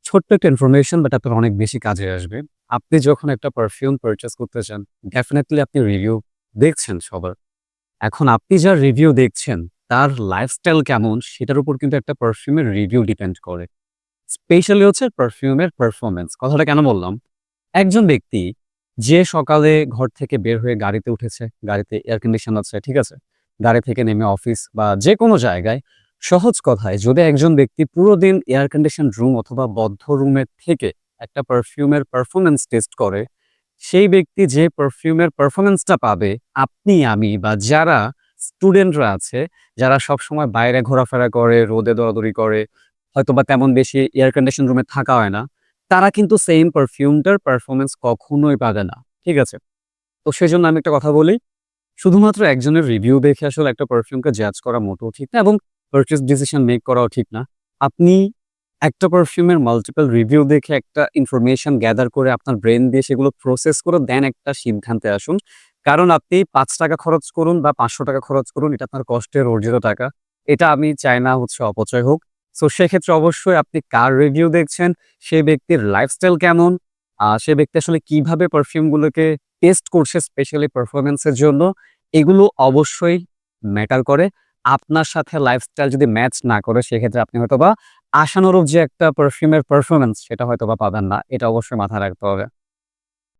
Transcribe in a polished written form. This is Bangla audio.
ছোট্ট একটা ইনফরমেশন বাট আপনার অনেক বেশি কাজে আসবে। আপনি যখন একটা পারফিউম পারচেজ করতে চান, ডেফিনিটলি আপনি রিভিউ দেখছেন সবার। এখন আপনি যার রিভিউ দেখছেন, তার লাইফস্টাইল কেমন সেটার উপর কিন্তু একটা পারফিউমের রিভিউ ডিপেন্ড করে। স্পেশালি হচ্ছে পারফিউমের পারফরম্যান্স। কথাটা কেন বললাম? একজন ব্যক্তি যে সকালে ঘর থেকে বের হয়ে গাড়িতে উঠেছে, গাড়িতে এয়ার কন্ডিশন আছে, ঠিক আছে? গাড়ি থেকে নেমে অফিস বা যেকোনো জায়গায় সহজ কথায় যদি একজন ব্যক্তি পুরো দিন এয়ার কন্ডিশন রুম অথবা বদ্ধ রুমে থেকে একটা পারফিউমের পারফরম্যান্স টেস্ট করে, সেই ব্যক্তি যে পারফিউমের পারফরম্যান্সটা পাবে, আপনি, আমি বা যারা স্টুডেন্টরা আছে, যারা সবসময় বাইরে ঘোরাফেরা করে, রোদে দৌড়াদৌড়ি করে, হয়তোবা তেমন বেশি এয়ার কন্ডিশন রুমে থাকা হয় না। তারা কিন্তু সেইম পারফিউমটার পারফরম্যান্স কখনোই পাবে না। ঠিক আছে? তো সেজন্য আমি একটা কথা বলি, শুধুমাত্র একজনের রিভিউ দেখে আসলে একটা পারফিউমকে জাজ করা মোটেও ঠিক না এবং পারচেজ ডিসিশন মেক করাও ঠিক না। আপনি একটা পারফিউমের মাল্টিপল রিভিউ দেখে একটা ইনফরমেশন গ্যাদার করে আপনার ব্রেইন দিয়ে সেগুলো প্রসেস করে দেন একটা সিদ্ধান্তে আসুন। কারণ আপনি ৳৫ খরচ করুন বা ৳৫০০ খরচ করুন, এটা আপনার কষ্টের অর্জিত টাকা। এটা আমি চাই না হচ্ছে অপচয় হোক। সো সেক্ষেত্রে অবশ্যই আপনি কার রিভিউ দেখছেন, সে ব্যক্তির লাইফস্টাইল কেমন, সে ব্যক্তি আসলে কিভাবে পারফিউম গুলোকে টেস্ট করছে স্পেশালি পারফরম্যান্স এর জন্য, এগুলো অবশ্যই ম্যাটার করে। আপনার সাথে লাইফস্টাইল যদি ম্যাচ না করে সেক্ষেত্রে আপনি হয়তোবা আশানুরূপ যে একটা পারফিউমের পারফরম্যান্স সেটা হয়তোবা পাবেন না। এটা অবশ্যই মাথায় রাখতে হবে।